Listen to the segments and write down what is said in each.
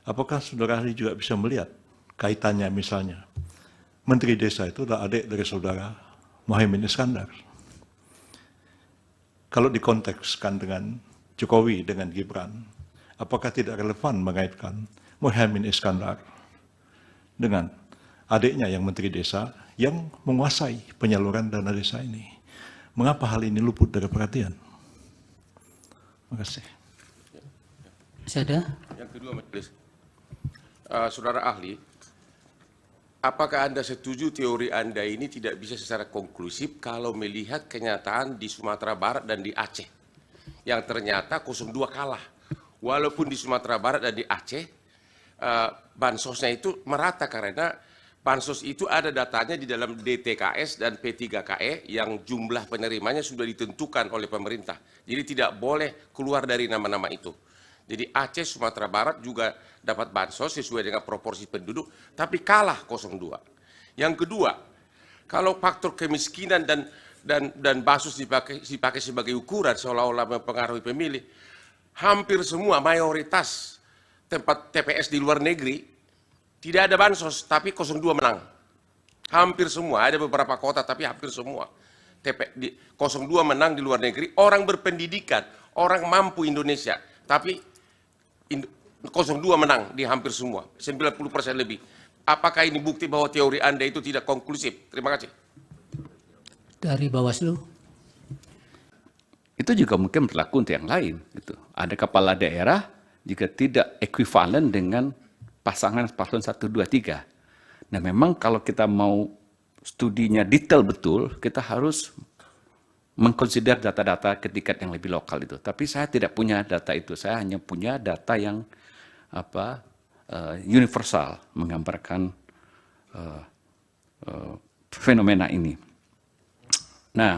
Apakah saudara ahli juga bisa melihat kaitannya misalnya Menteri Desa itu adalah adik dari saudara Muhaimin Iskandar. Kalau dikontekskan dengan Jokowi dengan Gibran, apakah tidak relevan mengaitkan Muhaimin Iskandar dengan adiknya yang Menteri Desa yang menguasai penyaluran dana desa ini? Mengapa hal ini luput dari perhatian? Terima kasih. Masih ada? Yang kedua, Majelis. Saudara ahli, apakah Anda setuju teori Anda ini tidak bisa secara konklusif kalau melihat kenyataan di Sumatera Barat dan di Aceh, yang ternyata 02 kalah. Walaupun di Sumatera Barat dan di Aceh, bansosnya itu merata karena bansos itu ada datanya di dalam DTKS dan P3KE yang jumlah penerimanya sudah ditentukan oleh pemerintah. Jadi tidak boleh keluar dari nama-nama itu. Jadi Aceh, Sumatera Barat juga dapat bansos sesuai dengan proporsi penduduk, tapi kalah 02. Yang kedua, kalau faktor kemiskinan dan bansos dipakai sebagai ukuran seolah-olah mempengaruhi pemilih, hampir semua mayoritas tempat TPS di luar negeri tidak ada bansos, tapi 02 menang. Hampir semua, ada beberapa kota tapi hampir semua. 02 menang di luar negeri, orang berpendidikan, orang mampu Indonesia, tapi 02 menang di hampir semua, 90% lebih. Apakah ini bukti bahwa teori Anda itu tidak konklusif? Terima kasih. Dari Bawaslu. Itu juga mungkin berlaku untuk yang lain. Gitu. Ada kepala daerah jika tidak ekuivalen dengan pasangan paslon 1, 2, 3. Nah memang kalau kita mau studinya detail betul, kita harus mengkonsider data-data ke tingkat yang lebih lokal itu. Tapi saya tidak punya data itu, saya hanya punya data yang universal, menggambarkan fenomena ini. Nah,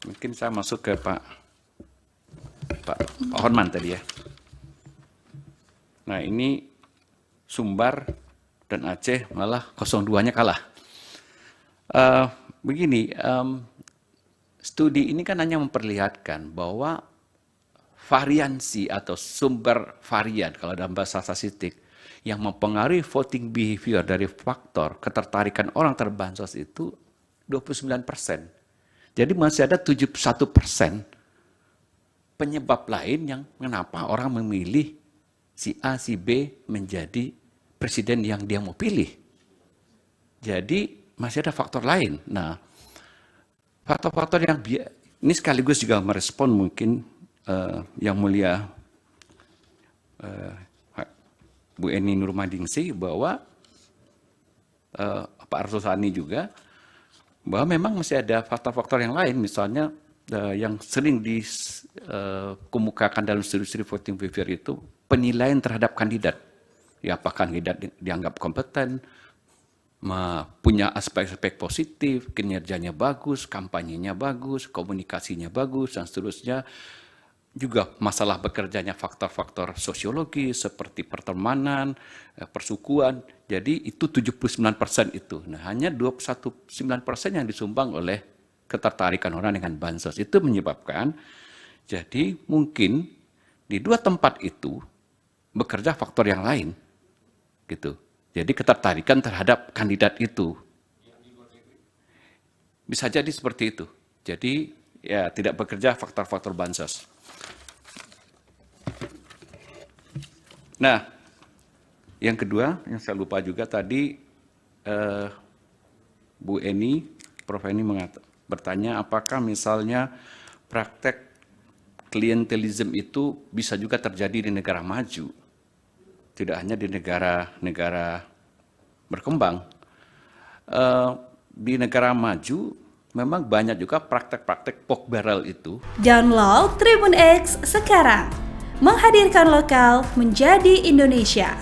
mungkin saya masuk ke Pak Horman tadi ya. Nah ini Sumbar dan Aceh malah 02-nya kalah. Begini, studi ini kan hanya memperlihatkan bahwa variansi atau sumber varian, kalau dalam bahasa statistik, yang mempengaruhi voting behavior dari faktor ketertarikan orang terhadap bansos itu 29%. Jadi masih ada 71% penyebab lain yang mengapa orang memilih si A, si B menjadi presiden yang dia mau pilih. Jadi masih ada faktor lain. Nah, faktor-faktor yang ini sekaligus juga merespon mungkin yang mulia Bu Eni Nurmadingsi bahwa Pak Arsulsani juga bahwa memang masih ada faktor-faktor yang lain, misalnya yang sering dikemukakan dalam studi-studi voting behavior itu penilaian terhadap kandidat. Ya, apakah kandidat dianggap kompeten, punya aspek-aspek positif, kinerjanya bagus, kampanyenya bagus, komunikasinya bagus, dan seterusnya. Juga masalah bekerjanya faktor-faktor sosiologi seperti pertemanan, persukuan. Jadi itu 79% itu. Nah, hanya 21,9% yang disumbang oleh ketertarikan orang dengan bansos. Itu menyebabkan, jadi mungkin di dua tempat itu bekerja faktor yang lain. Gitu. Jadi ketertarikan terhadap kandidat itu. Bisa jadi seperti itu. Jadi ya tidak bekerja faktor-faktor bansos. Nah, yang kedua yang saya lupa juga tadi Bu Eni, Prof. Eni bertanya apakah misalnya praktek klientelisme itu bisa juga terjadi di negara maju, tidak hanya di negara-negara berkembang. Di negara maju memang banyak juga praktek-praktek pork barrel itu. Download Tribun X sekarang, menghadirkan lokal menjadi Indonesia.